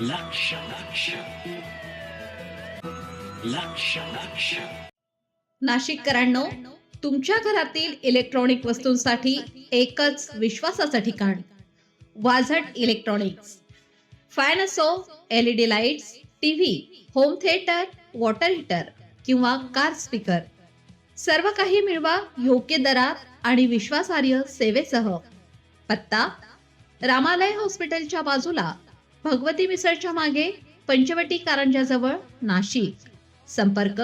लक्ष लक्ष लक्ष लक्ष नाशिककरांनो, तुमच्या घरातील इलेक्ट्रॉनिक वस्तूंसाठी एकच विश्वासाचं ठिकाण वाझट इलेक्ट्रॉनिक्स. फॅन असो, LED lights, TV, home theatre, water heater किंवा कार स्पीकर, सर्व काही मिळवा योग्य दरात आणि विश्वासार्ह सेवेसह. पत्ता: रामालय हॉस्पिटलच्या बाजूला, भगवती मिसळच्या मागे, पंचवटी कारंजाजवळ, नाशिक. संपर्क: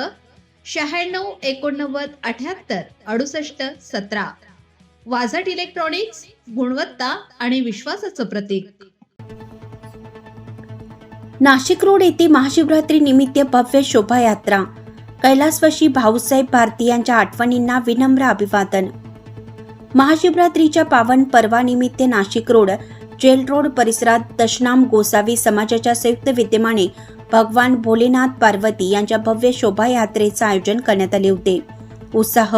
96 89 78 68 17. वाझट इलेक्ट्रॉनिक्स, गुणवत्ता आणि विश्वासाचं प्रतीक. नाशिक रोड येथे महाशिवरात्री निमित्त भव्य शोभायात्रा. कैलासवासी भाऊसाहेब भारती यांच्या आठवणींना विनम्र अभिवादन. महाशिवरात्रीच्या पावन पर्वानिमित्त नाशिक रोड, जेल रोड परिसरात दशनाम गोसावी समाजाच्या संयुक्त विद्यमाने भगवान भोलेनाथ पार्वती यांच्या भव्य शोभायात्रेचे आयोजन करण्यात आले होते. उत्साह,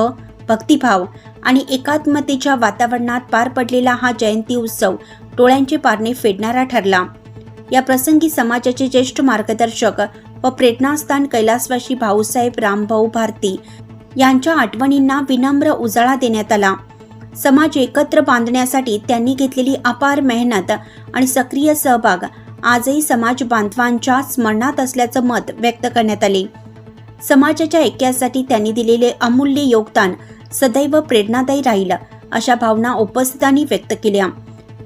भक्तिभाव आणि एकात्मतेच्या वातावरणात पार पडलेला हा जयंती उत्सव डोळ्यांचे पारणे फेडणारा ठरला. या प्रसंगी समाजाचे ज्येष्ठ मार्गदर्शक व प्रेरणास्थान कैलासवासी भाऊसाहेब रामभाऊ भारती यांच्या आठवणींना विनम्र उजाळा देण्यात आला. समाज एकत्र बांधण्यासाठी त्यांनी घेतलेली अपार मेहनत आणि सक्रिय सहभाग आजही समाज बांधवांच्या स्मरणात असल्याचं मत व्यक्त करण्यात आले. समाजाच्या ऐक्यासाठी त्यांनी दिलेले अमूल्य योगदान सदैव प्रेरणादायी राहील, अशा भावना उपस्थितांनी व्यक्त केल्या.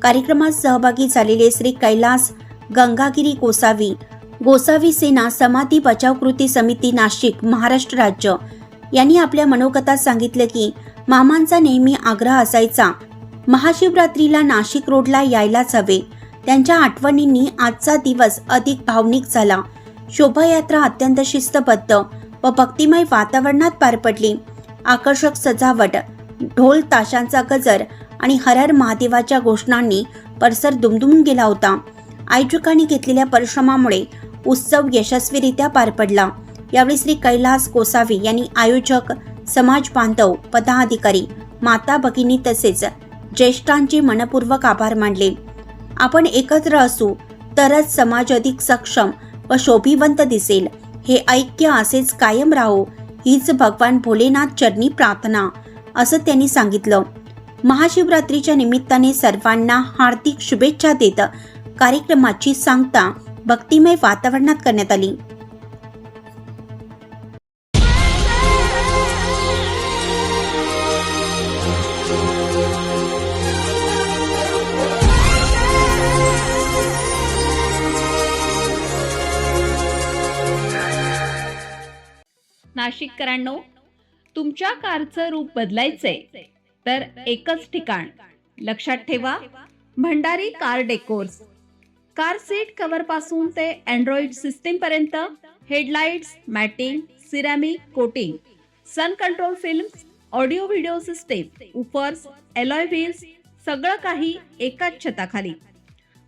कार्यक्रमात सहभागी झालेले श्री कैलास गंगागिरी गोसावी सेना समाधी बचाव कृती समिती नाशिक महाराष्ट्र राज्य यांनी आपल्या मनोगतात सांगितलं की मामांचा नेहमी आग्रह असायचा, महाशिवरात्रीला नाशिक रोडला यायलाच हवे. त्यांच्या आठवणींनी आजचा दिवस अधिक भावनिक झाला. शोभायात्रा अत्यंत शिस्तबद्ध व भक्तिमय वातावरणात पार पडली. आकर्षक सजावट, ढोल ताशांचा गजर आणि हर हर महादेवाच्या घोषणांनी परिसर दुमदुमून गेला होता. आयोजकांनी घेतलेल्या परिश्रमामुळे उत्सव यशस्वीरित्या पार पडला. यावेळी श्री कैलास गोसावी यांनी आयोजक, समाज बांधव, पदाधिकारी, माता भगिनी तसेच ज्येष्ठांचे मनपूर्वक आभार मानले. आपण एकत्र असू तरच समाज अधिक सक्षम व शोभिवंत दिसेल. हे ऐक्य असेच कायम राहो, हीच भगवान भोलेनाथ चरणी प्रार्थना, असं त्यांनी सांगितलं. महाशिवरात्रीच्या निमित्ताने सर्वांना हार्दिक शुभेच्छा देत कार्यक्रमाची सांगता भक्तिमय वातावरणात करण्यात आली. नाशिककरांनो, तुमच्या कारचं रूप बदलायचंय तर एकच ठिकाण लक्षात ठेवा, Bhandari car decors. Car seat cover पासून ते अँड्रॉइड सिस्टीम पर्यंत, headlights, matting, ceramic coating, sun control films, audio video system, woofers, alloy wheels, सगळं काही एकाच छताखाली.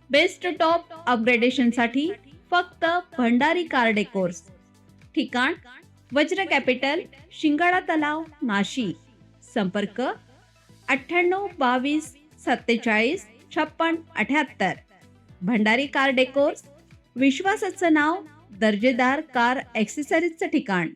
बेस्ट टॉप अपग्रेडेशनसाठी फक्त भंडारी कार डेकोर्स. ठिकाण: वज्र कॅपिटल, शिंगाडा तलाव, नाशिक. संपर्क: 98 22 47 56 78. भंडारी कार डेकोर्स, विश्वासाचं नाव, दर्जेदार कार ॲक्सेसरीजचं ठिकाण.